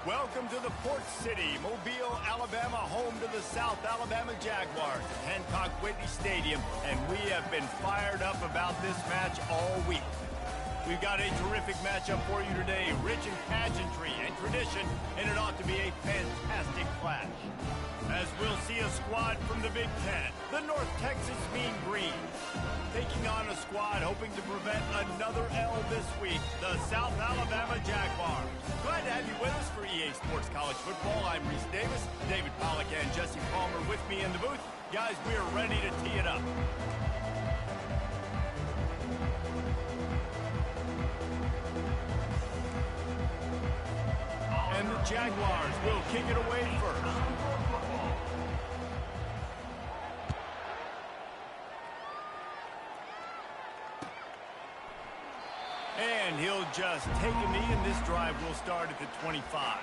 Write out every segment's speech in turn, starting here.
Welcome to the Port City, Mobile, Alabama, home to the South Alabama Jaguars at Hancock Whitney Stadium, and we have been fired up about this match all week. We've got a terrific matchup for you today, rich in pageantry and tradition, and it ought to be a fantastic clash. As we'll see a squad from the Big Ten, the North Texas Mean Green, taking on a squad hoping to prevent another L this week, the South Alabama Jaguars. Glad to have you with us for EA Sports College Football. I'm Reese Davis, David Pollack and Jesse Palmer with me in the booth. Guys, we are ready to tee it up. And the Jaguars will kick it away first. And he'll just take a knee, and this drive will start at the 25.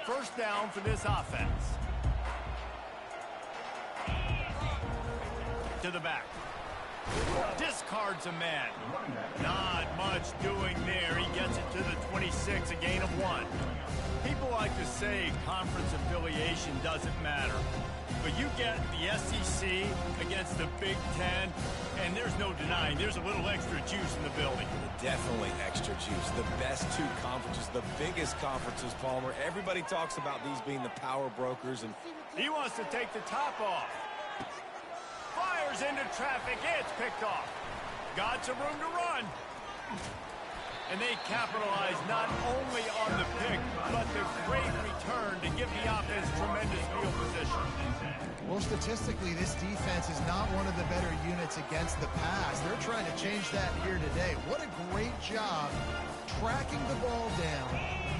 First down for this offense. To the back. Discards a man. Not much doing there. He gets it to the 26, a gain of 1. People like to say conference affiliation doesn't matter. But you get the SEC against the Big Ten, and there's no denying there's a little extra juice in the building. Definitely extra juice. The best two conferences, the biggest conferences, Palmer. Everybody talks about these being the power brokers. And he wants to take the top off. Fires into traffic. It's picked off. Got some room to run. And they capitalize not only on the pick, but the great return to give the offense tremendous field position. Well, statistically, this defense is not one of the better units against the pass. They're trying to change that here today. What a great job tracking the ball down,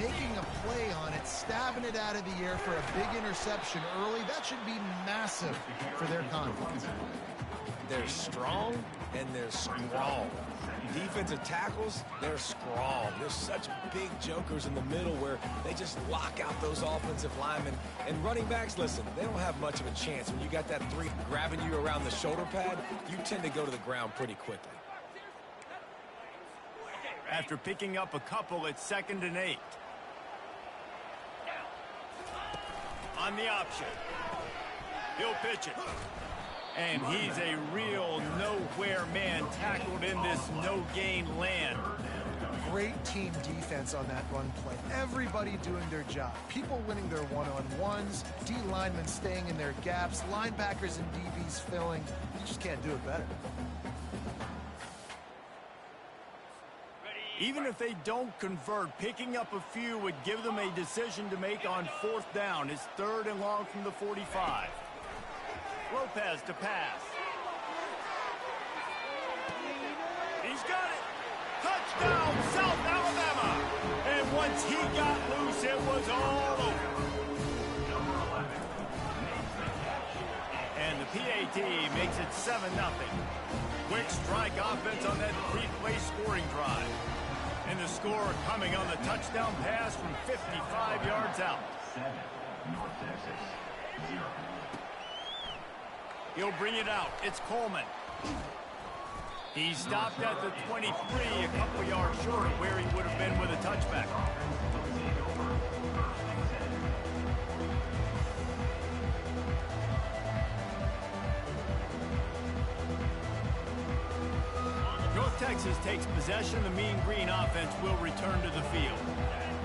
making a play on it, stabbing it out of the air for a big interception early. That should be massive for their confidence. They're strong and they're strong. Defensive tackles, they're strong. There's such big jokers in the middle where they just lock out those offensive linemen. And running backs, listen, they don't have much of a chance. When you got that 3 grabbing you around the shoulder pad, you tend to go to the ground pretty quickly. After picking up a couple, it's 2nd and 8. On the option. He'll pitch it. And he's a real nowhere man tackled in this no-gain land. Great team defense on that run play. Everybody doing their job. People winning their one-on-ones, D linemen staying in their gaps, linebackers and DBs filling. You just can't do it better. Even if they don't convert, picking up a few would give them a decision to make on 4th down. It's 3rd and long from the 45. Lopez to pass. He's got it. Touchdown, South Alabama. And once he got loose, it was all over. And the PAT makes it 7-0. Quick strike offense on that 3-play scoring drive. And the score coming on the touchdown pass from 55 yards out. 7, North Texas, 0. He'll bring it out. It's Coleman. He stopped at the 23, a couple yards short of where he would have been with a touchback. North Texas takes possession. The Mean Green offense will return to the field.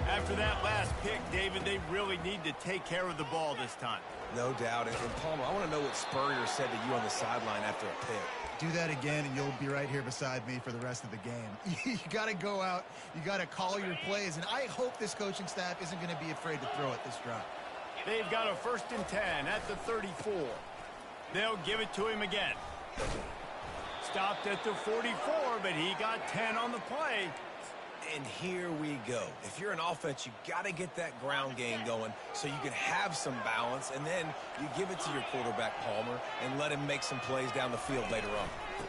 After that last pick, David, they really need to take care of the ball this time. No doubt. And Palmer, I want to know what Spurrier said to you on the sideline after a pick. Do that again, and you'll be right here beside me for the rest of the game. You got to go out. You got to call your plays, and I hope this coaching staff isn't going to be afraid to throw it this drive. They've got a 1st and 10 at the 34. They'll give it to him again. Stopped at the 44, but he got 10 on the play. And here we go. If you're an offense, you got to get that ground game going so you can have some balance, and then you give it to your quarterback, Palmer, and let him make some plays down the field later on.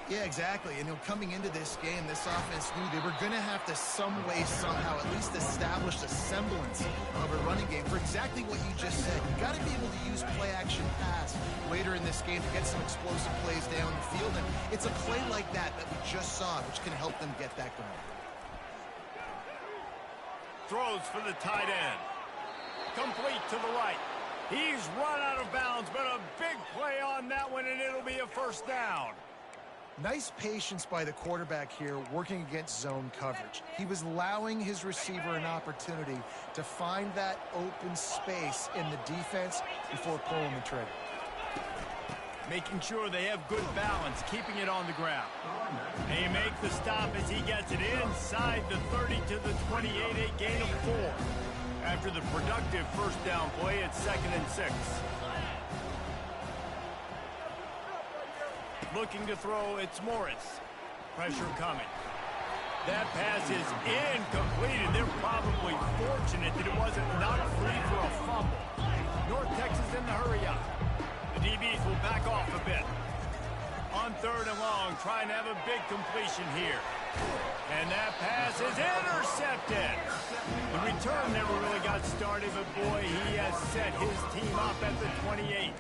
Yeah, exactly. And coming into this game, this offense knew they were going to have to some way, somehow, at least establish a semblance of a running game for exactly what you just said. You got to be able to use play-action pass later in this game to get some explosive plays down the field. And it's a play like that we just saw, which can help them get that going. Throws for the tight end. Complete to the right. He's run out of bounds, but a big play on that one, and it'll be a first down. Nice patience by the quarterback here working against zone coverage. He was allowing his receiver an opportunity to find that open space in the defense before pulling the trigger. Making sure they have good balance, keeping it on the ground. They make the stop as he gets it inside the 30 to the 28, a gain of 4. After the productive first down play, it's 2nd and 6. Looking to throw, it's Morris. Pressure coming. That pass is incomplete, and they're probably fortunate that it wasn't knocked free for a fumble. North Texas in the hurry up. The DBs will back off a bit. On 3rd and long, trying to have a big completion here. And that pass is intercepted. The return never really got started, but boy, he has set his team up at the 28.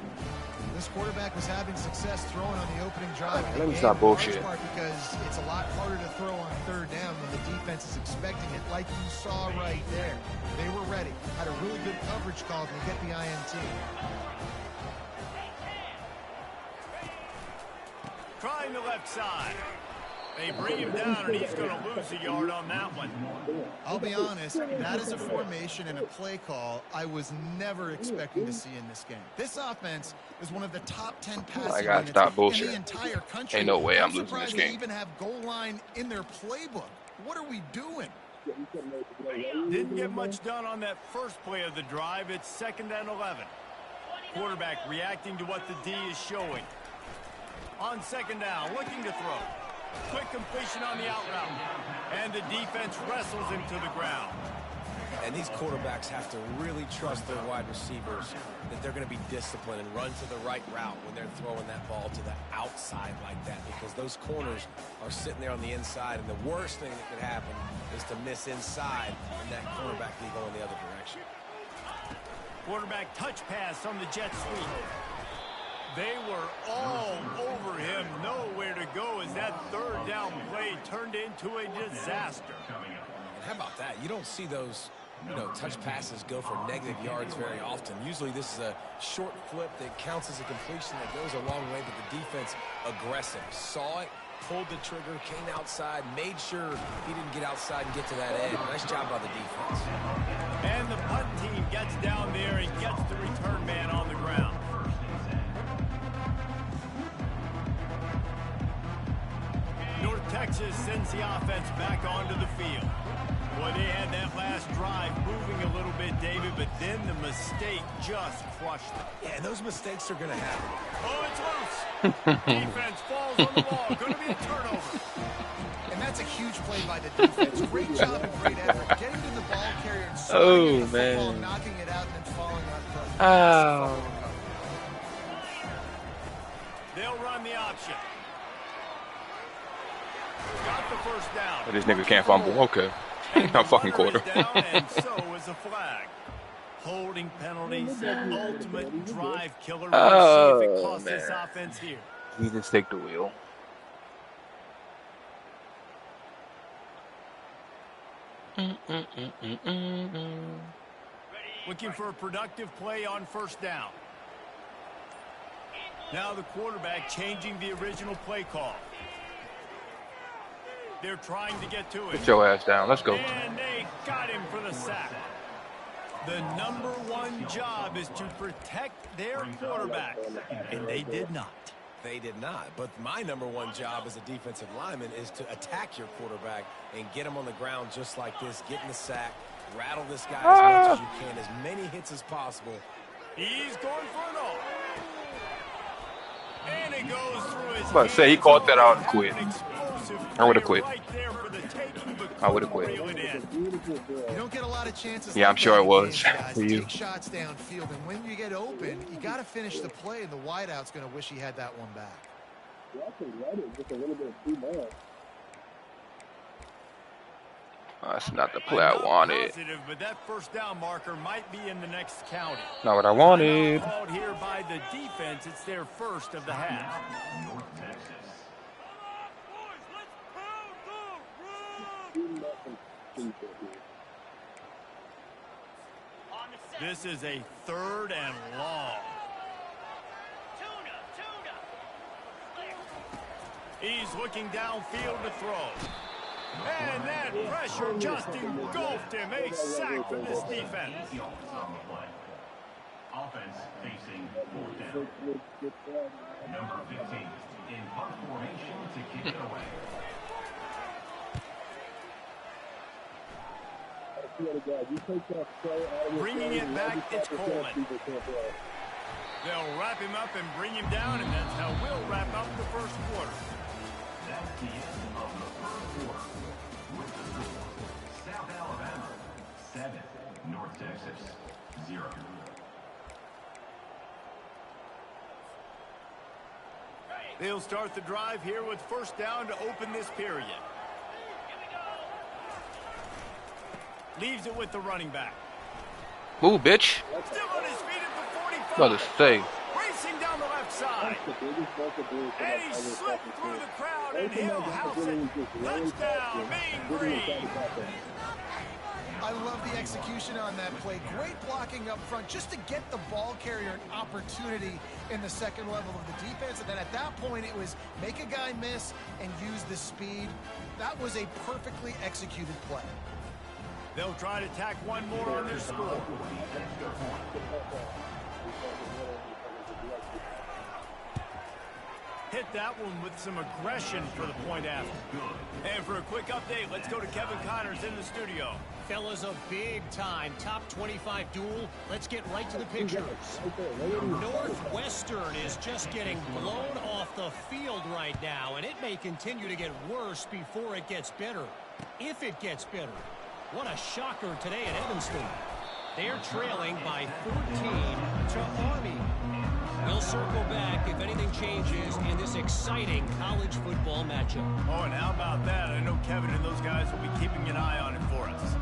This quarterback was having success throwing on the opening drive. Let me stop bullshit. Because it's a lot harder to throw on 3rd down when the defense is expecting it, like you saw right there. They were ready. Had a really good coverage call to get the INT. Trying the left side. They bring him down, and he's going to lose a yard on that one. I'll be honest, that is a formation and a play call I was never expecting to see in this game. This offense is one of the top 10 passing units in the entire country. Ain't no way I'm losing this game. They even have goal line in their playbook. What are we doing? Didn't get much done on that first play of the drive. It's 2nd and 11. Quarterback reacting to what the D is showing. On 2nd down, looking to throw. Quick completion on the out route. And the defense wrestles him to the ground. And these quarterbacks have to really trust their wide receivers that they're going to be disciplined and run to the right route when they're throwing that ball to the outside like that, because those corners are sitting there on the inside, and the worst thing that could happen is to miss inside and that cornerback be going the other direction. Quarterback touch pass on the jet sweep. They were all over him, nowhere to go as that 3rd down play turned into a disaster. And how about that? You don't see those, touch passes go for negative yards very often. Usually this is a short flip that counts as a completion that goes a long way, but the defense aggressive. Saw it, pulled the trigger, came outside, made sure he didn't get outside and get to that edge. Nice job by the defense. And the punt team gets down there and gets the return man on the ground. North Texas sends the offense back onto the field. Well, they had that last drive moving a little bit, David, but then the mistake just crushed it. Yeah, and those mistakes are going to happen. Oh, it's loose. Defense falls on the ball. Going to be a turnover. And that's a huge play by the defense. Great job and great effort. Getting to the ball carrier and the football, knocking it out, and then falling on foot. Oh. They'll run the option. Got the first down. But this nigga can't fumble. Okay. I'm fucking quarter. And so is a flag. Holding penalties, ultimate drive killer. We'll see if it costs this offense here. He just take the wheel. Looking for a productive play on 1st down. Now the quarterback changing the original play call. They're trying to get to it. Get your ass down. Let's go. And they got him for the sack. The #1 job is to protect their quarterback, and they did not. They did not. But my #1 job as a defensive lineman is to attack your quarterback and get him on the ground just like this, get in the sack, rattle this guy as much as you can, as many hits as possible. He's going for it all. And it goes through his. I was about to say, he caught that out and quit. I would have quit. I would have quit. You don't get a lot of chances. Yeah, I'm sure it was for you. Take shots downfield, and when you get open, you got to finish the play, and the wideout's going to wish he had that one back. That's not the play I wanted. Positive, but that first down marker might be in the next county. Not what I wanted. Called here by the defense. It's their first of the half. North Texas. This is a 3rd and long. He's looking downfield to throw. And that pressure just engulfed him. A sack for this defense. Offense facing 4th down. Number 15 in punt formation to kick it away. Bringing it back, it's Coleman. They'll wrap him up and bring him down, and that's how we'll wrap up the first quarter. That's the end of the first quarter. With the score, South Alabama 7, North Texas 0. They'll start the drive here with first down to open this period. Leaves it with the running back. Move, bitch. Still on his feet at the 45. Brother, stay. Racing down the left side. And he slipped through the crowd, and he'll house it. Touchdown, Mean Green. I love the execution on that play. Great blocking up front just to get the ball carrier an opportunity in the second level of the defense. And then at that point, it was make a guy miss and use the speed. That was a perfectly executed play. They'll try to tack one more on their score. Hit that one with some aggression for the point after. And for a quick update, let's go to Kevin Connors in the studio. Fellas, a big-time top 25 duel. Let's get right to the pictures. Northwestern is just getting blown off the field right now, and it may continue to get worse before it gets better. If it gets better. What a shocker today at Evanston. They're trailing by 14 to Army. We'll circle back if anything changes in this exciting college football matchup. Oh, and how about that? I know Kevin and those guys will be keeping an eye on it for us.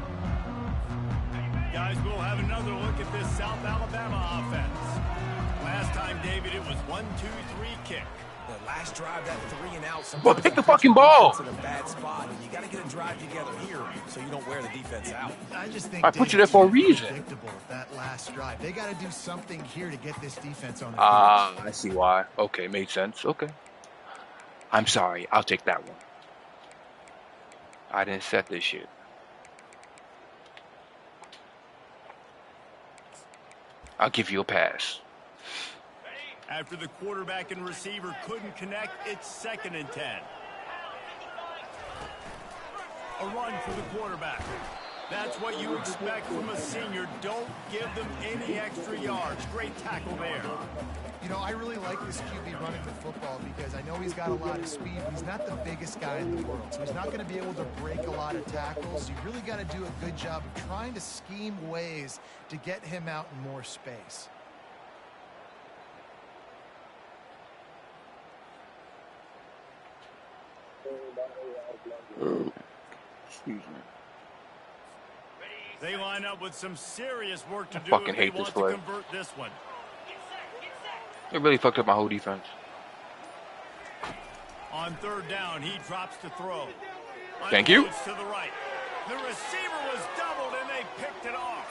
Guys, we'll have another look at this South Alabama offense. Last time, David, it was 1-2-3 kick. The last drive, that 3 and out. Well, pick the fucking ball. In a bad spot, and you got to get a drive together here so you don't wear the defense out. I just think I put you there for a reason. Predictable that last drive. They got to do something here to get this defense on. I see why. Okay, made sense. Okay. I'm sorry. I'll take that one. I didn't set this shit. I'll give you a pass. After the quarterback and receiver couldn't connect, it's 2nd and 10. A run for the quarterback. That's what you expect from a senior. Don't give them any extra yards. Great tackle there. You know, I really like this QB running the football because I know he's got a lot of speed, but he's not the biggest guy in the world. So he's not going to be able to break a lot of tackles. You really got to do a good job of trying to scheme ways to get him out in more space. Excuse me. They line up with some serious work to do fucking if they hate this want play. to convert this one. It really fucked up my whole defense. On 3rd down, he drops to throw. Thank you. Unloads to the right. The receiver was doubled, and they picked it off.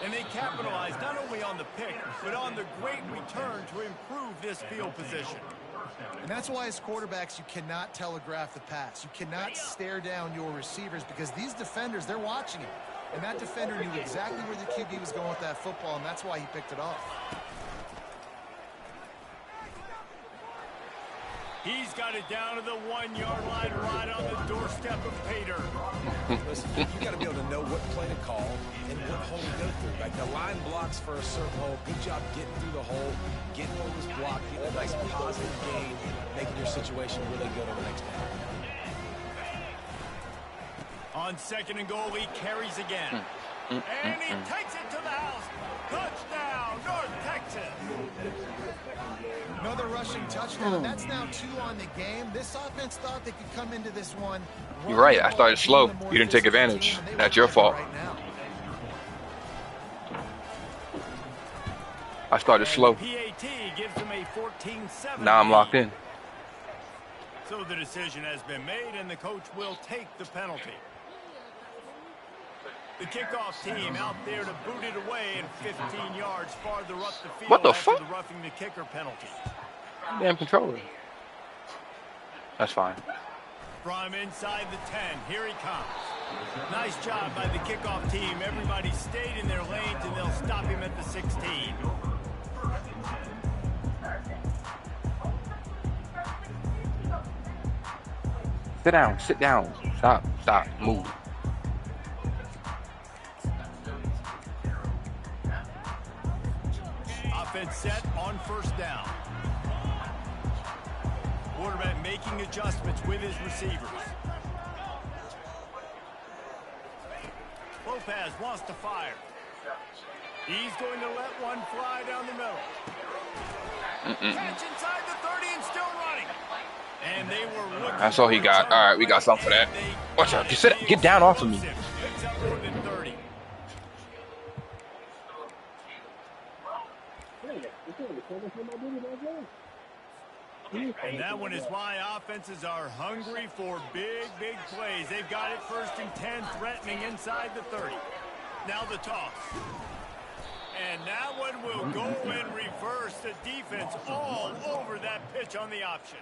And they capitalized not only on the pick, but on the great return to improve this field position. And that's why as quarterbacks, you cannot telegraph the pass. You cannot stare down your receivers because these defenders, they're watching it. And that defender knew exactly where the QB was going with that football, and that's why he picked it off. He's got it down to the 1-yard line right on the doorstep of Pater. Listen, you got to be able to know what play to call and what hole to go through. Like the line blocks for a certain hole. Good job getting through the hole, getting over this block, getting a nice positive gain, making your situation really good on the next down. On 2nd and goal, he carries again. And he takes it to the house. Touchdown, North Texas. Another rushing touchdown. That's now 2 on the game. This offense thought they could come into this one. You're right. I started slow. You didn't take advantage. That's your fault. I started slow. PAT gives them a 14-7. Now I'm locked in. So the decision has been made, and the coach will take the penalty. The kickoff team out there to boot it away and 15 yards farther up the field. What the after fuck? the roughing the kicker penalty. Damn controller. That's fine. From inside the 10, here he comes. Nice job by the kickoff team. Everybody stayed in their lanes, and they'll stop him at the 16. Sit down. Sit down. Stop. Stop. Move. Offense set on first down. Quarterback making adjustments with his receivers. Lopez wants to fire. He's going to let one fly down the middle. Catch inside the 30 and still running. And they were looking. That's all he got. All right, we got something for that. Watch out. Get down off of me. Picks up more than 30. And that one is why offenses are hungry for big, big plays. They've got it 1st and 10, threatening inside the 30. Now the toss. And that one will go in reverse. The defense all over that pitch on the option.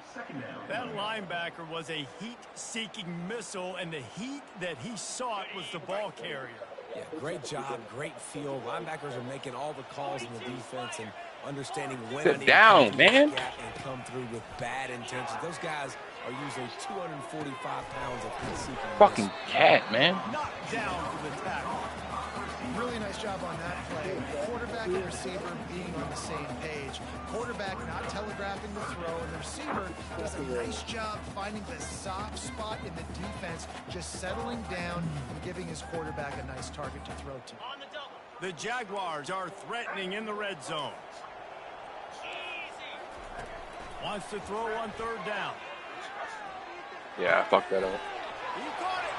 That linebacker was a heat-seeking missile, and the heat that he sought was the ball carrier. Yeah, great job, great feel. Linebackers are making all the calls in the defense and understanding when Sit down, man. And come through with bad intentions. Those guys are usually 245 pounds of heat-seeking. Fucking cat, man. Knocked down for the tackle. Really nice job on that play. Quarterback and receiver being on the same page. Quarterback not telegraphing the throw, and the receiver does a nice job finding the soft spot in the defense, just settling down and giving his quarterback a nice target to throw to. The Jaguars are threatening in the red zone. Wants to throw on 3rd down. Yeah, I fucked that up. He caught it.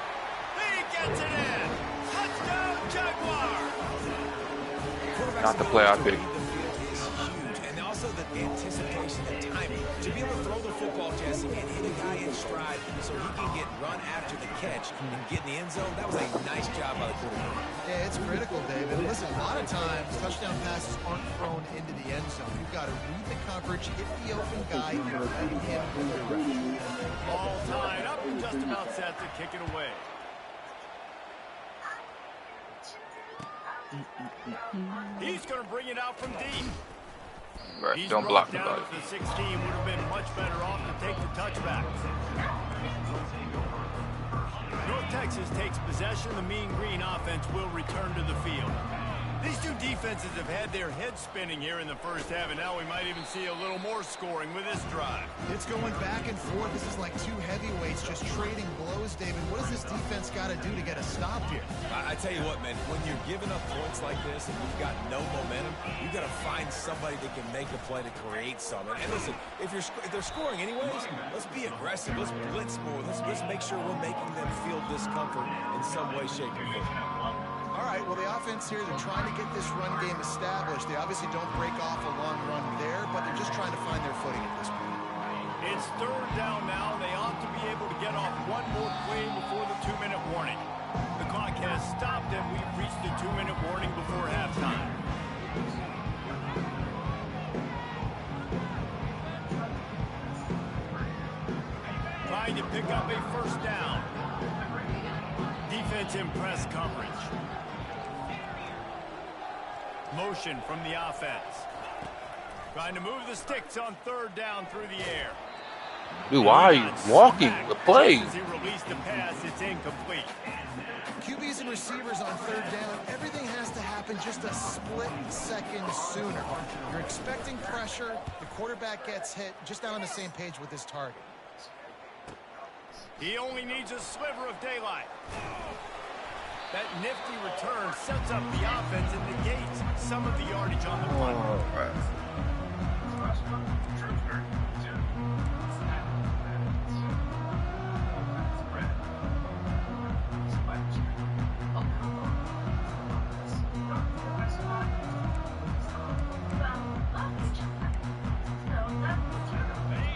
He gets it in. Touchdown, Jaguars. Not the play I picked. Is huge, and also the anticipation and timing to be able to throw the football, Jesse, and hit a guy in stride so he can get run after the catch and get in the end zone. That was a nice job by the quarterback. Yeah, it's critical, David. Listen, a lot of times touchdown passes aren't thrown into the end zone. You've got to read the coverage, hit the open guy, and let him do the rest. Ball tied up and just about set to kick it away. He's going to bring it out from deep. Right, He's don't block down nobody. at the 16. Would have been much better off to take the touchback. North Texas takes possession. The Mean Green offense will return to the field. These two defenses have had their heads spinning here in the first half, and now we might even see a little more scoring with this drive. It's going back and forth. This is like two heavyweights just trading blows, David. What does this defense got to do to get a stop here? I tell you what, man, when you're giving up points like this and you've got no momentum, you've got to find somebody that can make a play to create something. And listen, if they're scoring anyways, let's be aggressive. Let's blitz more. Let's make sure we're making them feel discomfort in some way, shape, or form. All right, well, the offense here, they're trying to get this run game established. They obviously don't break off a long run there, but they're just trying to find their footing at this point. It's 3rd down now. They ought to be able to get off one more play before the 2-minute warning. The clock has stopped, and we've reached the 2-minute warning before halftime. Trying to pick up a 1st down. Defense in press coverage. Motion from the offense. Trying to move the sticks on 3rd down through the air. Dude, why are you walking the play? As he released the pass, it's incomplete. QBs and receivers on 3rd down, everything has to happen just a split second sooner. You're expecting pressure, the quarterback gets hit, just not on the same page with his target. He only needs a sliver of daylight. That nifty return sets up the offense and negates some of the yardage on the punt.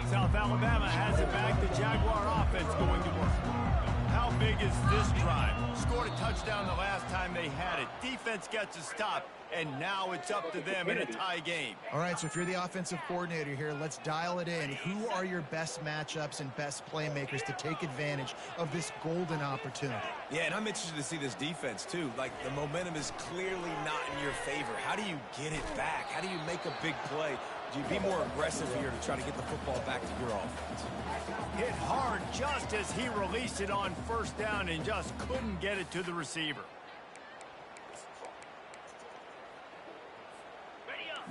South Alabama has it back. The Jaguar offense going to work. How big is this drive? Scored a touchdown the last time they had it. Defense gets a stop, and now it's up to them in a tie game. All right, so if you're the offensive coordinator here, let's dial it in. Who are your best matchups and best playmakers to take advantage of this golden opportunity? Yeah, and I'm interested to see this defense, too. Like, the momentum is clearly not in your favor. How do you get it back? How do you make a big play? Do you be more aggressive here to try to get the football back to your offense? Hit hard just as he released it on first down and just couldn't get it to the receiver.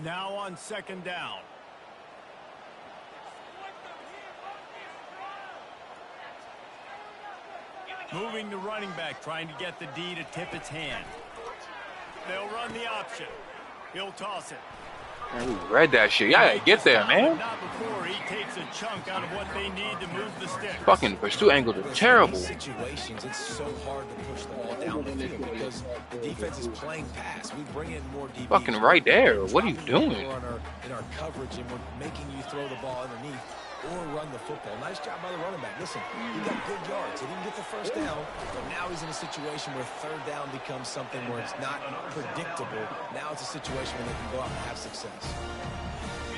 Now on second down. Moving the running back, trying to get the D to tip its hand. They'll run the option. He'll toss it. Man, we read that shit. Yeah, get there, man. Not before he takes a chunk out of what they need to move the stick. Fucking pursuit angles are terrible. In situations, it's so hard to push the ball down the field because the defense is playing pass. We bring in more DBs. Fucking right there. What are you doing? In our coverage, and we're making you throw the ball underneath or run the football. Nice job by the running back. Listen, he got good yards. He didn't get the first down, but now he's in a situation where third down becomes something where it's not predictable. Now it's a situation where they can go out and have success.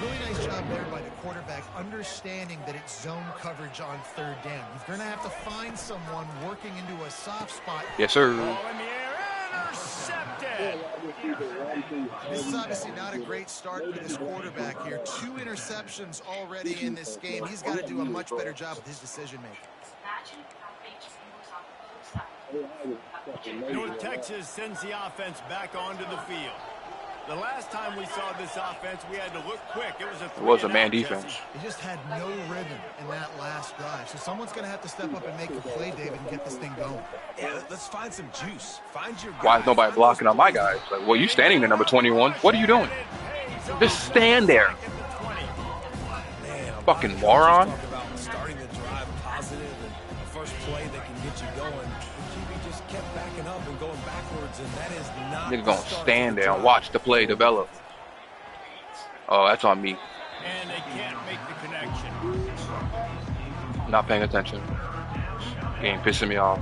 Really nice job there by the quarterback, understanding that it's zone coverage on third down. You're going to have to find someone working into a soft spot. Yes, sir. Ball in the air, intercepted. This is obviously not a great start for this quarterback here. 2 interceptions already in this game. He's got to do a much better job with his decision-making. North Texas sends the offense back onto the field. The last time we saw this offense, we had to look quick. It was a man defense. They just had no rhythm in that last drive. So someone's going to have to step up and make the play, David, and get this thing going. Yeah, let's find some juice. Find your guys. Why is nobody blocking on my guys? Like, well, you standing there, number 21. What are you doing? Just stand there. Man, Fucking moron. talk about starting the drive positive and the first play that can get you going. The QB just kept backing up and going backwards, and that is not. Nigga gonna stand there and watch the play develop. Oh, that's on me. And they can't make the connection. Not paying attention. Game pissing me off.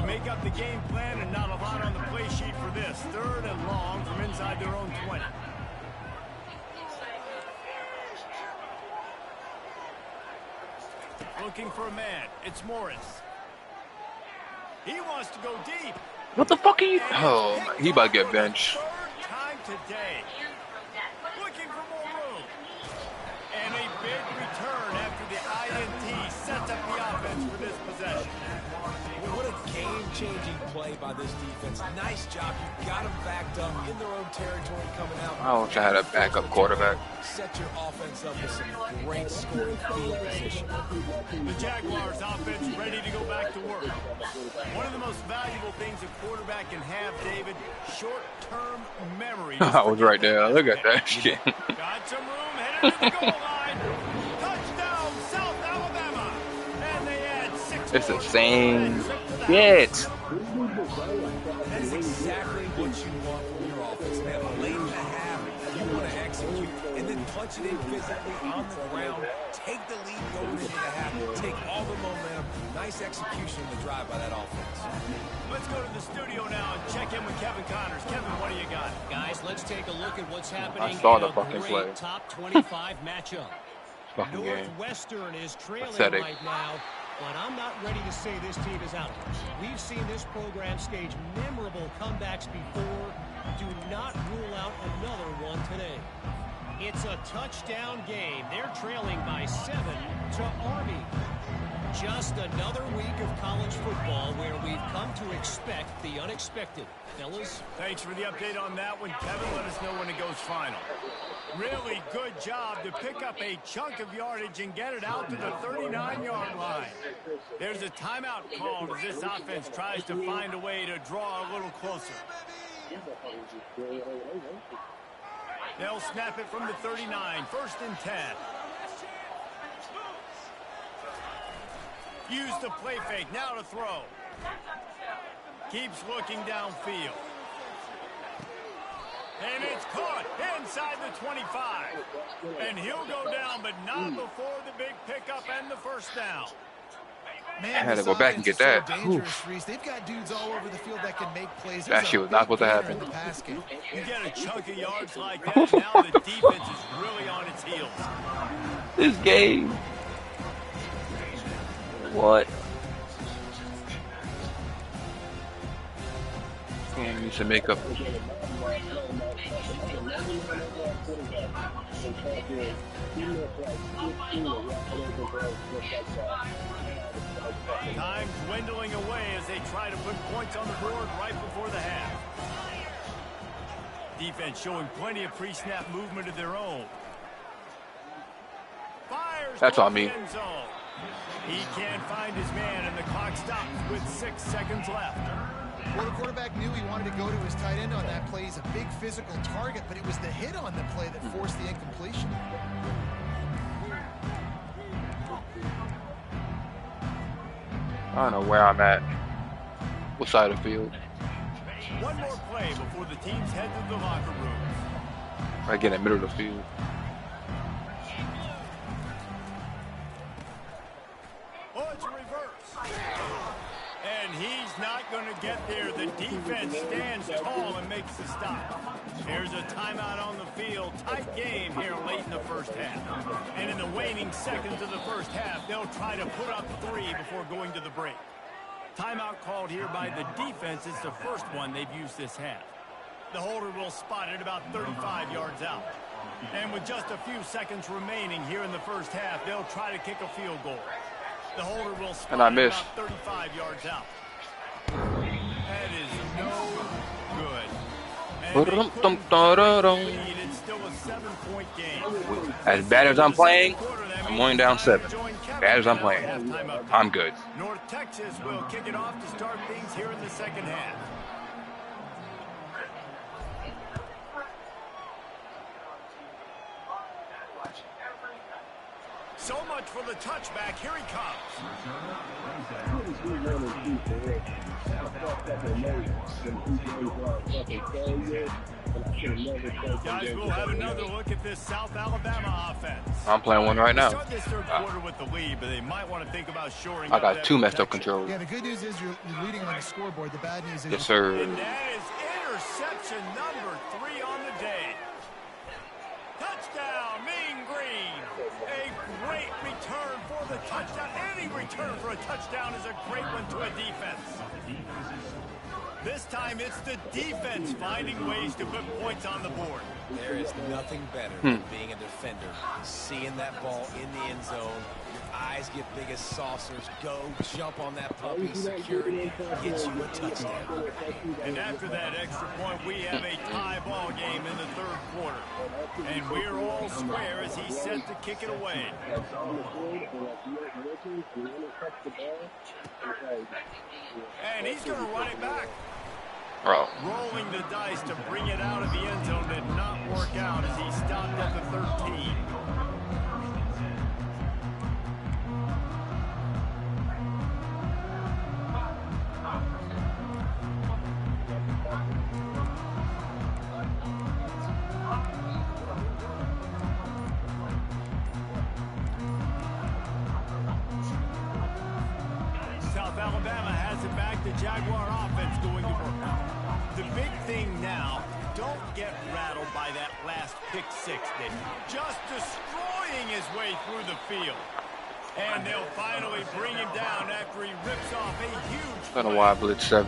Make up the game plan and not a lot on the play sheet for this. Third and long from inside their own 20. Looking for a man. It's Morris. He wants to go deep. What the fuck are you? Oh, he about to get benched. Third time today. Looking for more room. And a big return after the INT sets up the offense for this possession. What a game-changing play by this defense. Nice job. You got them backed up in their own territory coming out. I wish I had a backup quarterback. Set your offense up with some great scoring field position. The Jaguars offense ready to go back to work. One of the most valuable things a quarterback can have, David, short-term memory. I was right there. Look at that shit. Got some room, headed to the goal line. Touchdown, South Alabama. And they add 6 It's the more same to the shit. That's exactly what you want from your offense, man. Late in the half, you want to execute and then punch it in physically on the ground. Take the lead going into the half. Take all the momentum. Nice execution to drive by that offense. Let's go to the studio now and check in with Kevin Connors. Kevin, what do you got? Guys, let's take a look at what's happening I saw the in a fucking great play. top 25 matchup. Fucking game. Northwestern is trailing Pathetic. right now, but I'm not ready to say this team is out. We've seen this program stage memorable comebacks before. Do not rule out another one today. It's a touchdown game. They're trailing by 7 to Army. Just another week of college football where we've come to expect the unexpected. Fellas? Thanks for the update on that one, Kevin. Let us know when it goes final. Really good job to pick up a chunk of yardage and get it out to the 39-yard line. There's a timeout called as this offense tries to find a way to draw a little closer. They'll snap it from the 39, 1st and 10. Use the play fake, now to throw. Keeps looking downfield. And it's caught inside the 25. And he'll go down, but not before the big pickup and the first down. Man, I had to go back and get that. They've got dudes all over the field that can make plays. That shit was not supposed to happen. You get a chunk of yards like that, now the defense is really on its heels. This game. What? Man, needs to make up. Time dwindling away as they try to put points on the board right before the half. Defense showing plenty of pre-snap movement of their own. Fires. That's on me. He can't find his man, and the clock stops with 6 seconds left. Well, the quarterback knew he wanted to go to his tight end on that play. He's a big physical target, but it was the hit on the play that forced the incompletion. I don't know where I'm at. What side of the field? One more play before the teams head to the locker room. Right in the middle of the field. Oh, it's a reverse. And he's not going to get there. The defense stands tall and makes the stop. Here's a timeout on the field. Tight game here late in the first half. And in the waning seconds of the first half, they'll try to put up 3 before going to the break. Timeout called here by the defense. It's the first one they've used this half. The holder will spot it about 35 yards out. And with just a few seconds remaining here in the first half, they'll try to kick a field goal. The holder will spot I missed. about 35 yards out. That is no good. And it's still a 7-point game. As bad as I'm playing, I'm going down 7. Bad as I'm playing, I'm good. North Texas will kick it off to start things here in the second half. So much for the touchback. Here he comes. Guys, we'll have another look at this South Alabama offense. I'm playing one right now. Start this third quarter with the lead, but they might want to think about shoring I up got that 2 messed up protection. controls. Yeah, the good news is you're leading on the scoreboard. The bad news is... Yes, sir. And that is interception number 3 on the day. Touchdown, Mean Green. A great return for the touchdown. Any return for a touchdown is a great one to a defense. This time it's the defense finding ways to put points on the board. There is nothing better than being a defender. Seeing that ball in the end zone, your eyes get big as saucers. Go jump on that puppy, secure it, get you a touchdown. And after that extra point, we have a tie ball game in the third quarter. And we're all square as he's set to kick it away. And he's going to run it back. Bro. Rolling the dice to bring it out of the end zone did not work out as he stopped at the 13. South Alabama has it back. The Jaguar offense going to work. The big thing now, don't get rattled by that last pick 6, Nick. Just destroying his way through the field. And they'll finally bring him down after he rips off a huge I don't know why I blitz 7.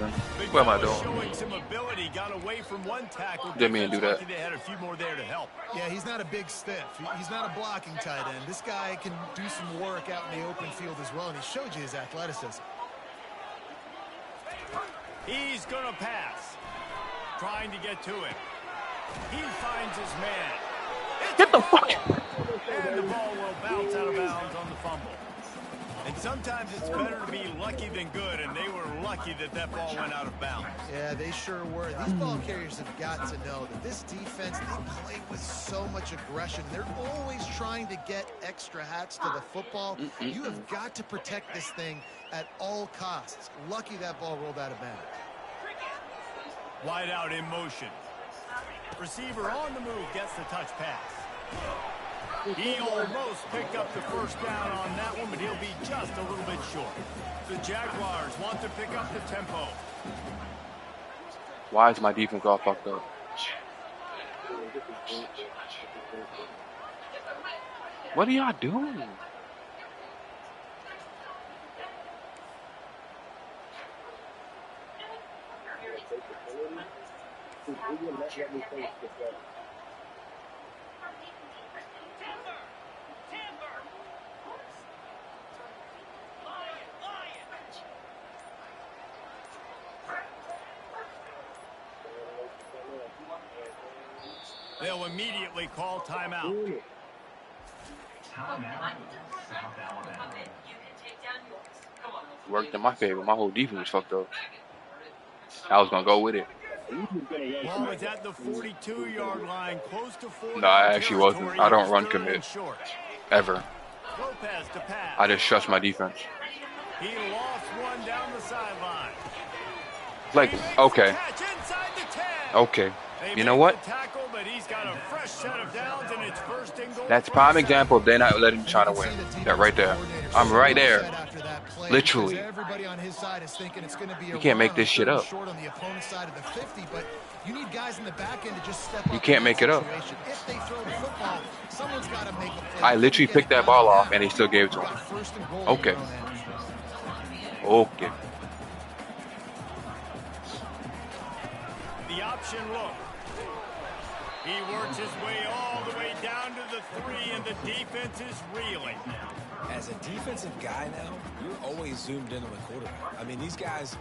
What am I doing? Showing some ability, got away from one tackle. Didn't mean to do that. They had a few more there to help. Yeah, he's not a big stiff. He's not a blocking tight end. This guy can do some work out in the open field as well, and he showed you his athleticism. He's going to pass. Trying to get to him. He finds his man. Get the fuck. And the ball will bounce out of bounds on the fumble. And sometimes it's better to be lucky than good, and they were lucky that that ball went out of bounds. Yeah, they sure were. These ball carriers have got to know that this defense, they play with so much aggression. They're always trying to get extra hats to the football. You have got to protect this thing at all costs. Lucky that ball rolled out of bounds. Wide out in motion. Receiver on the move gets the touch pass. He almost picked up the first down on that one, but he'll be just a little bit short. The Jaguars want to pick up the tempo. Why is my defense all fucked up? What are y'all doing? They'll immediately call timeout. Worked in my favor. My whole defense was fucked up. I was gonna go with it. Ball is at the 42-yard line, close to 4. No, I actually wasn't. I don't run commit. Ever. Lopez to pass. I just trust my defense. He lost one down the sideline. Like, okay. Okay. You know what? Tackle, but he's got a fresh set of downs, and it's first and goal. That's prime example of they're not letting him try to win. That right there. I'm right there. Literally. You can't make this shit up. You can't make it up. I literally picked that ball off, and he still gave it to him. Okay. Okay. The option look. He works his way all the way down to the 3, and the defense is reeling. As a defensive guy now, you're always zoomed in on the quarterback. I mean, these guys,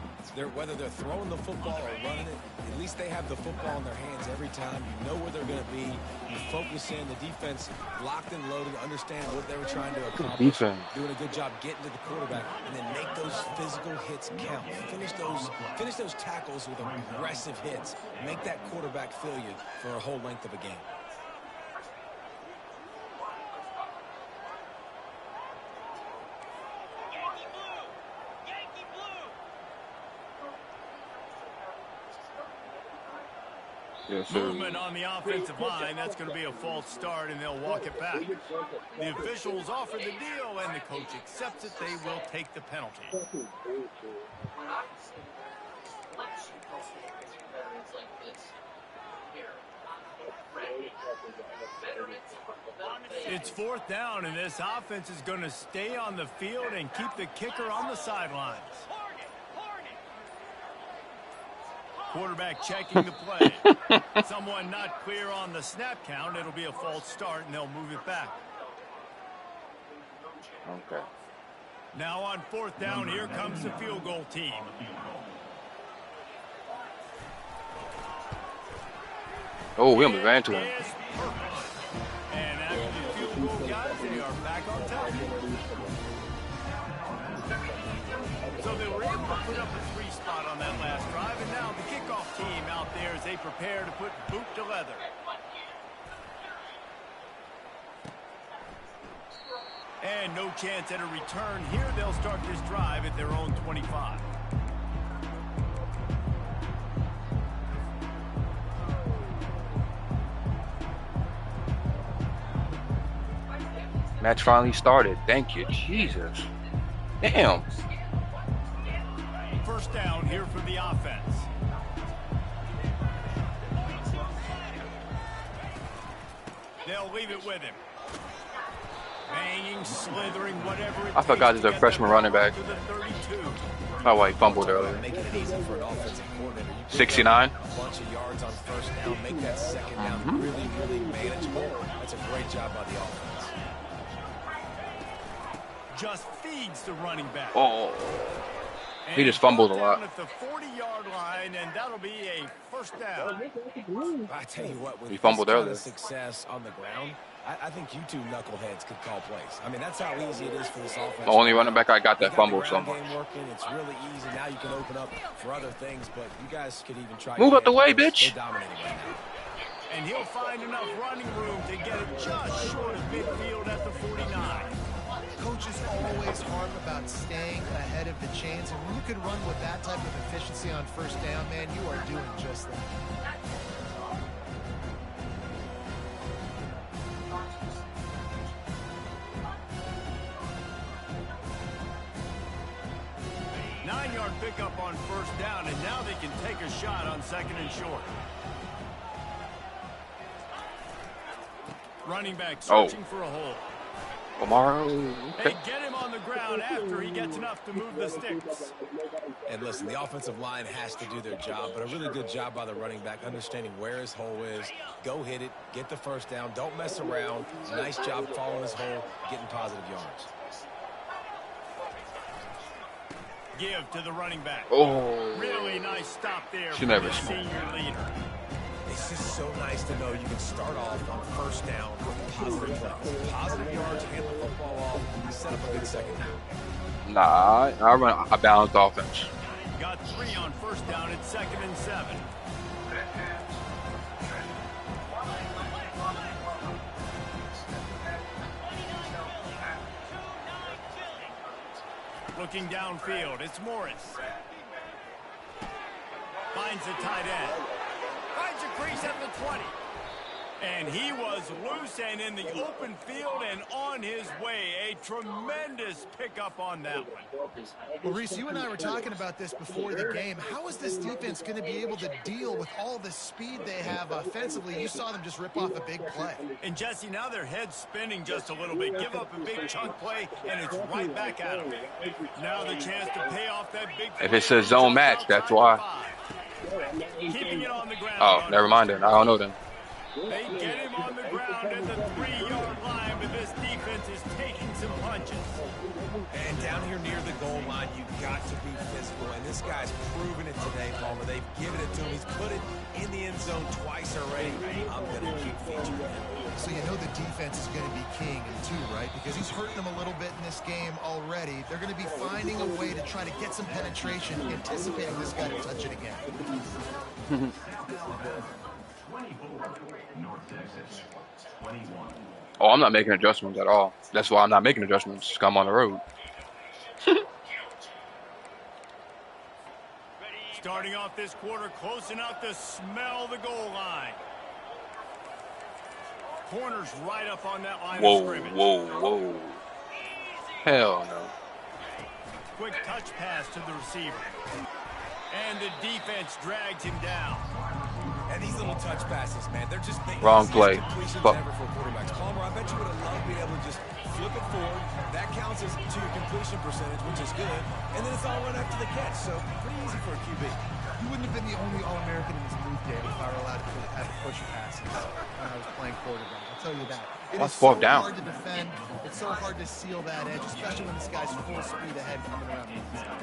whether they're throwing the football or running it, at least they have the football in their hands every time. You know where they're going to be. You focus in. The defense locked and loaded, understand what they were trying to accomplish. Doing a good job getting to the quarterback, and then make those physical hits count. Finish those tackles with aggressive hits. Make that quarterback feel you for a whole length of a game. Yes, Movement on the offensive line. That's going to be a false start, and they'll walk it back. The officials offer the deal, and the coach accepts it. They will take the penalty. It's 4th down, and this offense is going to stay on the field and keep the kicker on the sidelines. Quarterback checking the play. Someone not clear on the snap count. It'll be a false start, and they'll move it back. Okay. Now on 4th down, here comes the field goal team. Oh, we almost ran to him. And after the field goal, guys, they are back on top. So they were able to put up a 3 spot on that last drive, and now the kickoff team out there as they prepare to put boot to leather. And no chance at a return here. They'll start this drive at their own 25. Match finally started. Thank you, Jesus. Damn. First down here for the offense. They'll leave it with him. Banging, slithering, whatever it I forgot takes he's a freshman running back. to the 32. Oh, why he fumbled earlier. Making it easy for an offensive coordinator. 69. A bunch of yards on first down. Make that second down really, really manageable. That's a great job by the offense. Just feeds the running back. Oh. He just fumbled a lot. At the 40-yard line, and that'll be a first down. I tell you what, with He fumbled this kind earlier. of success on the ground, I think you two knuckleheads could call plays. I mean, that's how easy it is for this offense. The only running back I got that fumble so so much. much. Working. It's really easy. Now you can open up for other things, but you guys could even try. Move out the way, bitch. They're dominating right now. And he'll find enough running room to get it just short of midfield at the 49. Coach is always hard about staying ahead of the chains, and when you can run with that type of efficiency on first down, man, you are doing just that. Nine-yard pickup on first down, and now they can take a shot on second and short. Running back searching for a hole. Omaro, They get him on the ground after he gets enough to move the sticks. And listen, the offensive line has to do their job, but a really good job by the running back, understanding where his hole is. Go hit it, get the first down, don't mess around. Nice job following his hole, getting positive yards. Give to the running back. Oh, Really nice stop there She from never the smoked. senior leader. It's just so nice to know you can start off on first down with positive plays. Positive yards, hand the football off, you set up a good second half. nah, I run a balanced offense. Got 3 on first down at 2nd and 7. Looking downfield, it's Morris. Finds the tight end. Finds a crease at the 20. And he was loose and in the open field and on his way. A tremendous pickup on that one. Well, Reese, you and I were talking about this before the game. How is this defense going to be able to deal with all the speed they have offensively? You saw them just rip off a big play. And Jesse, now their head's spinning just a little bit. Give up a big chunk play, and it's right back at them. Now the chance to pay off that big play. If it's a zone match, that's why. Keeping it on the ground. Oh, never mind then. I don't know then. They get him on the ground at the 3-yard line, but this defense is taking some punches. And down here near the goal line, you've got to be physical. And this guy's proven it today, Palmer. They've given it to him. He's put it in the end zone twice already. I'm going to keep featuring him. So you know the defense is going to be king too, right? Because he's hurting them a little bit in this game already. They're going to be finding a way to try to get some penetration, anticipating this guy to touch it again. 24, North Texas, 21. Oh, I'm not making adjustments at all. That's why I'm not making adjustments. 'Cause I'm on the road. Starting off this quarter close enough to smell the goal line. Corner's right up on that line of scrimmage. Whoa. Hell no. Quick touch pass to the receiver. And the defense drags him down. And these little touch passes, man, they're just the Wrong easiest play. completions Fuck. ever for quarterbacks. Palmer, I bet you would have loved being able to just flip it forward. That counts as to your completion percentage, which is good. And then it's all run after the catch, so pretty easy for a QB. You wouldn't have been the only All-American in this league, Dave, if I were allowed to have push passes when I was playing quarterback. I'll tell you that. It That's is fourth so down. hard to defend. It's so hard to seal that edge, especially when this guy's full speed ahead coming around the inside.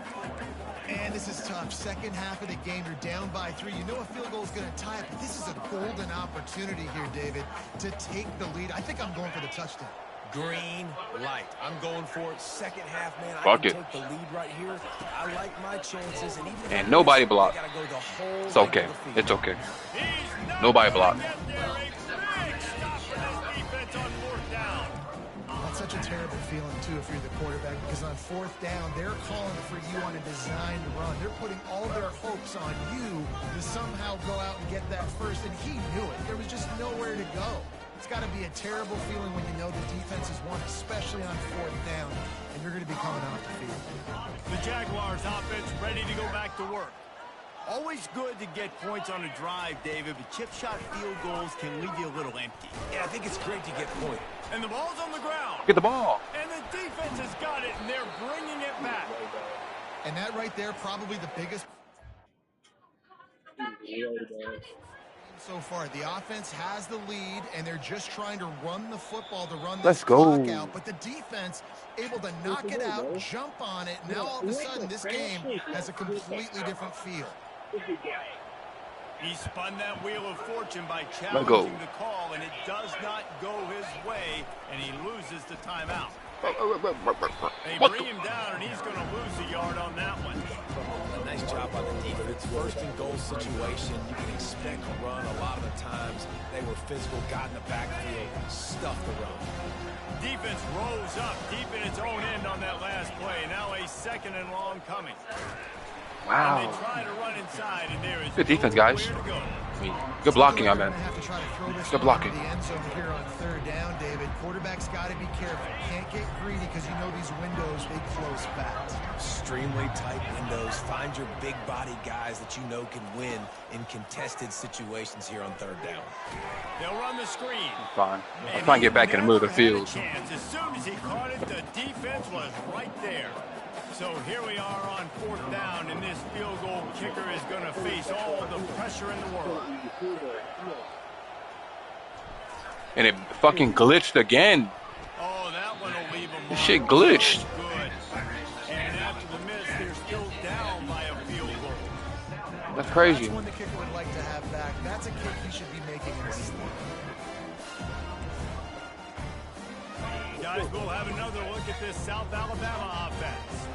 And this is tough. Second half of the game, you're down by 3. You know a field goal is going to tie it, but this is a golden opportunity here, David, to take the lead. I think I'm going for the touchdown. Green light. I'm going for it. Second half, man. I Fuck can it. take the lead right here. I like my chances. And even if And I nobody miss, blocked. I gotta go the whole It's length okay. of the field. It's okay. He's not Nobody gonna blocked. get there. A big stop for this defense on 4th down. That's such a terrible feeling, too, if you're the quarterback, because on 4th down, they're calling for you on a designed run. They're putting all their hopes on you to somehow go out and get that first, and he knew it. There was just nowhere to go. It's got to be a terrible feeling when you know the defense has won, especially on 4th down, and you're going to be coming off the field. The Jaguars offense ready to go back to work. Always good to get points on a drive, David, but chip shot field goals can leave you a little empty. Yeah, I think it's great to get points. And the ball's on the ground. Get the ball. And the defense has got it, and they're bringing it back. And that right there, probably the biggest. So far, the offense has the lead, and they're just trying to run the football to run Let's this go. clock out. But the defense able to knock it out, jump on it. Now all of a sudden, this game has a completely different feel. He spun that wheel of fortune by challenging the call, and it does not go his way, and he loses the timeout. They bring him down, and he's going to lose a yard on that one. A nice job by the defense. First and goal situation, you can expect a run. A lot of the times they were physical, got in the backfield, stuffed the run. Defense rose up deep in its own end on that last play. Now a second and long coming. Wow. And they try to run inside, and there is good defense, guys. Good blocking, I mean. Good blocking. The end zone here on third down, David. Quarterback's got to be careful. Can't get greedy because you know these windows, they close fast. Extremely tight windows. Find your big body guys that you know can win in contested situations here on third down. They'll run the screen. Fine. I'm trying to get back in the middle of the field. As soon as he caught it, the defense was right there. So here we are on fourth down, and this field goal kicker is going to face all the pressure in the world. And it fucking glitched again. Oh, that one will leave him. This shit glitched. Good. And after the miss, they're still down by a field goal. That's crazy. That's one the kicker would like to have back. That's a kick he should be making in his sleep. Guys, we'll have another look at this South Alabama offense.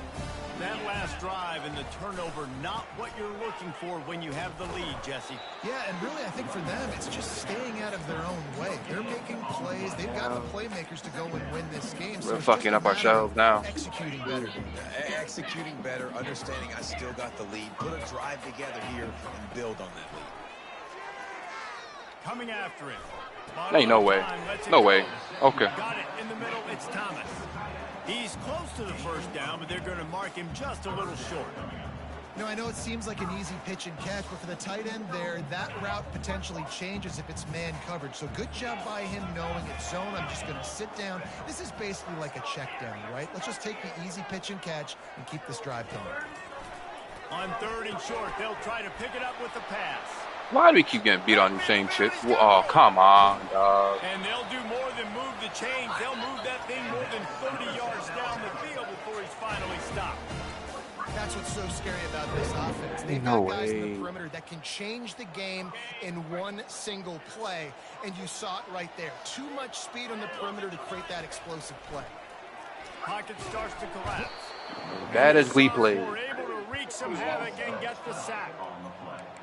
That last drive and the turnover, not what you're looking for when you have the lead, Jesse. Yeah, and really, I think for them, it's just staying out of their own way. They're making plays. They've got the playmakers to go and win this game. We're fucking up ourselves now. Executing better. Executing better, understanding I still got the lead. Put a drive together here and build on that lead. Coming after it. Ain't no way. No way. Okay. Got it in the middle. It's Thomas. He's close to the first down, but they're going to mark him just a little short. I know it seems like an easy pitch and catch, but for the tight end there, that route potentially changes if it's man coverage. So good job by him knowing it's zone. I'm just going to sit down. This is basically like a check down, right? Let's just take the easy pitch and catch and keep this drive going. On third and short, they'll try to pick it up with the pass. Why do we keep getting beat on the same shit? Oh, come on, dog. And they'll do more than move the chains. They'll move that thing more than 30 yards down the field before he's finally stopped. That's what's so scary about this offense. They've got guys in the perimeter that can change the game in one single play, and you saw it right there. Too much speed on the perimeter to create that explosive play. Pocket starts to collapse. Bad as we played. We're able to wreak some havoc and get the sack.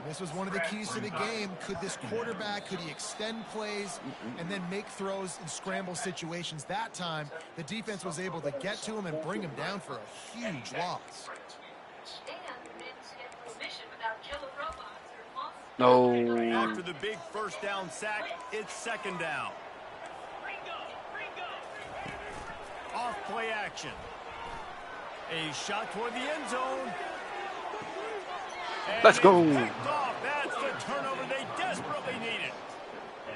This was one of the keys to the game. Could this quarterback, could he extend plays and then make throws in scramble situations? That time, the defense was able to get to him and bring him down for a huge loss. No. After the big first down sack, it's second down. Off play action. A shot toward the end zone. And let's go. That's the turnover they desperately needed.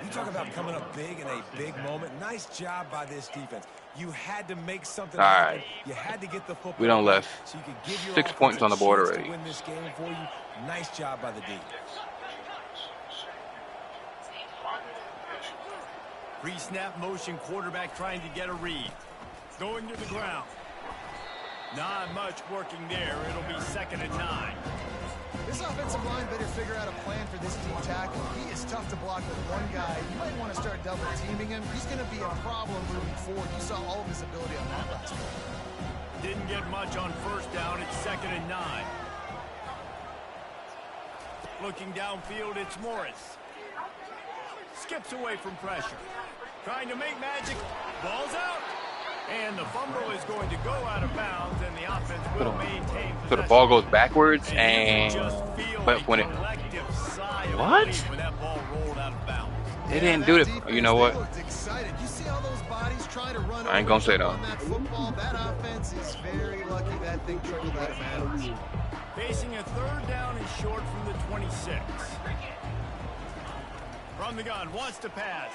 You talk about coming up big in a big moment. Nice job by this defense. You had to make something happen. You had to get the football. We done left. So you could give your 6 points on the board already. To win this game for you. Nice job by the defense. Pre-snap motion, quarterback trying to get a read. Going to the ground. Not much working there. It'll be 2nd and 9. This offensive line better figure out a plan for this D tackle. He is tough to block with one guy. You might want to start double teaming him. He's going to be a problem moving forward. You saw all of his ability on that last play. Didn't get much on first down. It's 2nd and 9. Looking downfield, it's Morris. Skips away from pressure. Trying to make magic. Ball's out. And the fumble is going to go out of bounds, and the offense will maintain possession. So the ball goes backwards, and but when it what? When that ball rolled out of bounds. They didn't do it. You know what? I ain't gonna say that. That offense is very lucky that thing trickled out of bounds. Facing a third down and short from the 26. From the gun, wants to pass.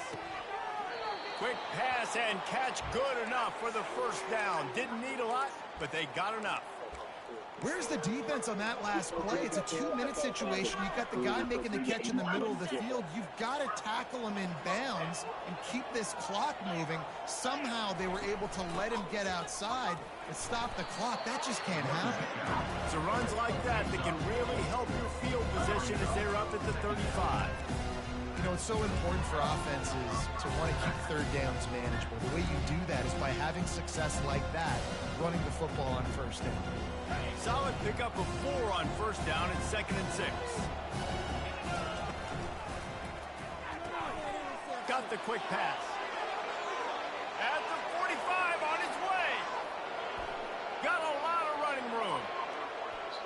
Quick pass and catch, good enough for the first down. Didn't need a lot, but they got enough. Where's the defense on that last play? It's a 2-minute situation. You've got the guy making the catch in the middle of the field. You've got to tackle him in bounds and keep this clock moving. Somehow they were able to let him get outside and stop the clock. That just can't happen. So runs like that can really help your field position as they're up at the 35. You know, it's so important for offenses to want to keep third downs manageable. The way you do that is by having success like that, running the football on first down. Solid pickup of 4 on first down and 2nd and 6. Got the quick pass. At the 45 on his way. Got a lot of running room.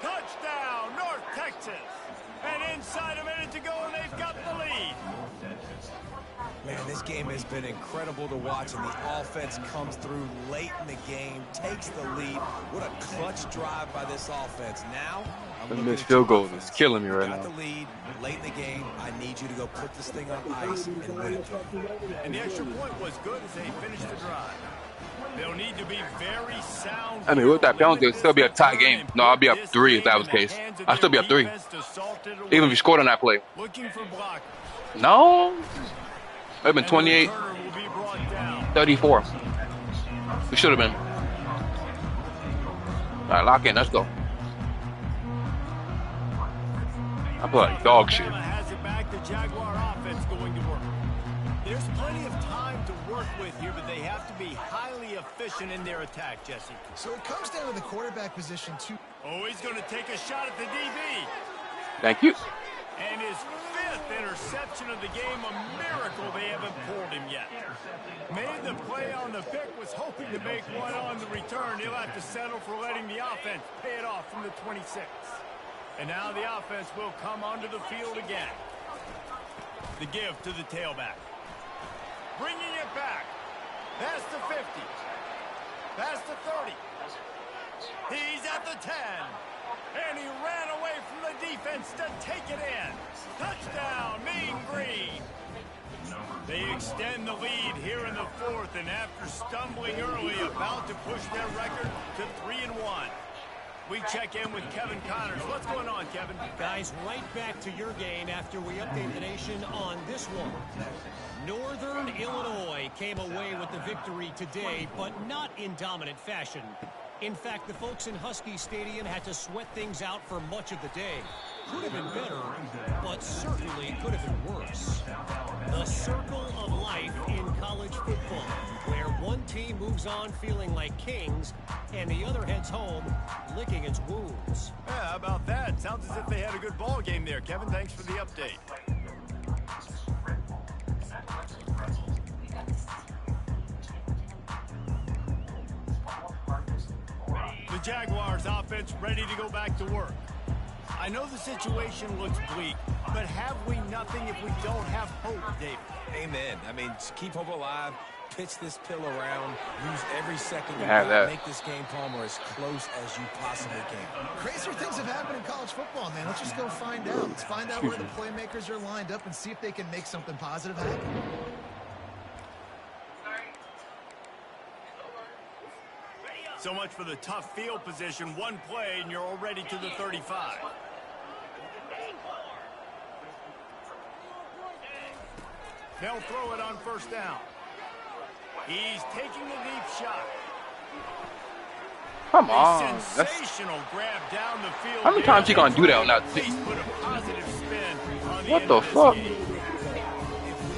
Touchdown, North Texas. And inside a minute to go, and they've got the lead. Man, this game has been incredible to watch, and the offense comes through late in the game, takes the lead. What a clutch drive by this offense. Now, The missed field goal is killing me right got now. the lead late in the game. I need you to go put this thing on ice and win it. And the extra point was good as they finished the drive. They'll need to be very sound. I mean, with that penalty, it'll still be a tie game. No, I'll be up 3 if that was the case. I'll still be up 3. Even if you scored on that play. Looking for block. No. It would have been 28, 34. We should have been. All right, lock in. Let's go. I play like dog shit. Has it back. The Jaguar offense going to work. There's plenty of time to work with here, but they have to be highly efficient in their attack, Jesse. So it comes down to the quarterback position, too. Oh, he's going to take a shot at the DB. Thank you. And his 5th interception of the game, a miracle they haven't pulled him yet. Made the play on the pick, was hoping to make one on the return. He'll have to settle for letting the offense pay it off from the 26. And now the offense will come onto the field again. The give to the tailback. Bringing it back. Past the 50. Past the 30. He's at the 10. And he ran away from the defense to take it in. Touchdown, Mean Green. They extend the lead here in the 4th, and after stumbling early, about to push their record to 3-1. We check in with Kevin Connors. What's going on, Kevin? Guys, right back to your game after we update the nation on this one. Northern Illinois came away with the victory today, but not in dominant fashion. In fact, the folks in Husky Stadium had to sweat things out for much of the day. Could have been better, but certainly could have been worse. The circle of life in college football, where one team moves on feeling like kings, and the other heads home licking its wounds. Yeah, how about that? Sounds as if they had a good ball game there, Kevin. Thanks for the update. The Jaguars offense ready to go back to work. I know the situation looks bleak, but have we nothing if we don't have hope, David? Amen. I mean, just keep hope alive, pitch this pill around, use every second you have that. make this game, Palmer, as close as you possibly can. Crazier things have happened in college football, man. Let's just go find out. Let's find out where the playmakers are lined up and see if they can make something positive happen. So much for the tough field position. One play, and you're already to the 35. They'll throw it on first down. He's taking a deep shot. Come on. Sensational grab down the field. How many times he gonna do that on that? Put a positive spin on What the fuck? If we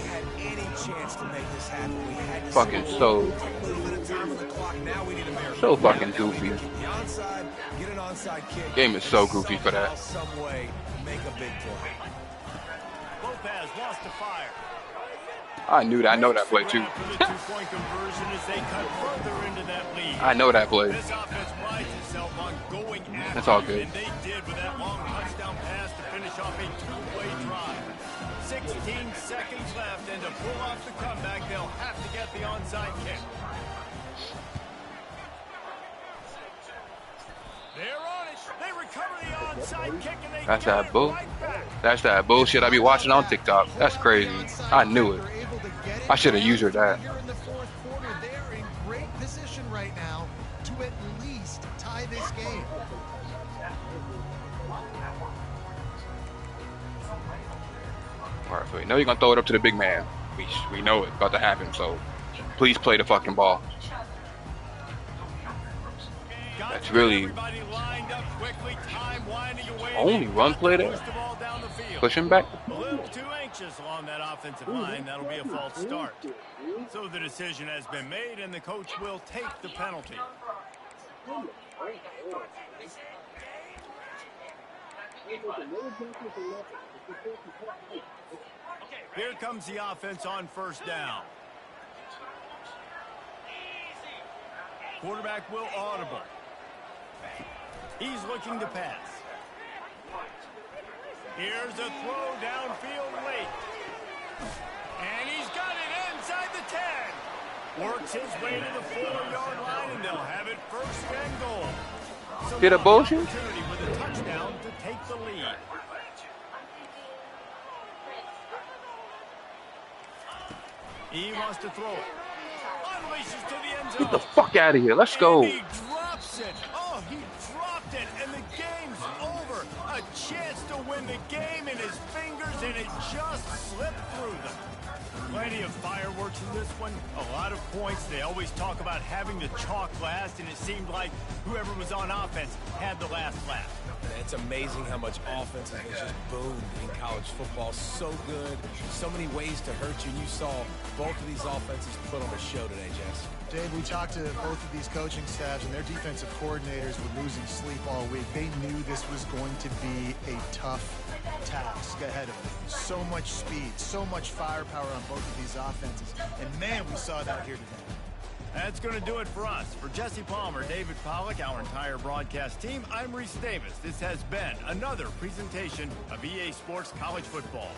had any chance to make this happen, we had to Fucking so. a little bit of time on the clock. Now we need a miracle. So fucking goofy. The onside, get an onside kick. Game is so goofy for that. Some way, make a big play. Lopez lost to fire. I knew that. I know that play too. For the two-point conversion as they cut further into that lead. I know that play. This offense prides itself on going after That's all it, good. and they did with that long touchdown pass to finish off a two-play drive. 16 seconds left, and to pull off the comeback, they'll have to get the onside kick. They're on it. They recover the onside kick, and they That's get that it bull. right back. That's that bullshit I be watching on TikTok. That's crazy. I knew it. I should have used her that. Here in the 4th quarter, they're in great position right now to at least tie this game. All right, so we know you're gonna throw it up to the big man. We know it's about to happen. So please play the fucking ball. That's really only run play there. Push him back. A little too anxious along that offensive line. That'll be a false start. So the decision has been made, and the coach will take the penalty. Here comes the offense on first down. Quarterback will audible. He's looking to pass. Here's a throw downfield late. And he's got it inside the 10. Works his way to the 4-yard line, and they'll have it first and goal. So Get a bullshit? Opportunity with a touchdown to take the lead. He wants to throw it. Unleashes to the end zone. Get the fuck out of here. Let's go. And he drops it. Oh, he dropped it, and the game's over. A chance to win the game in his fingers, and it just slipped through them. Plenty of fireworks in this one. A lot of points. They always talk about having the chalk last, and it seemed like whoever was on offense had the last laugh. It's amazing how much offense has just boomed in college football. So good. So many ways to hurt you. And you saw both of these offenses put on a show today, Jess. Dave, we talked to both of these coaching staffs, and their defensive coordinators were losing sleep all week. They knew this was going to be a tough task ahead of them. So much speed, so much firepower on both of these offenses. And, man, we saw that here today. That's going to do it for us. For Jesse Palmer, David Pollack, our entire broadcast team, I'm Reese Davis. This has been another presentation of EA Sports College Football.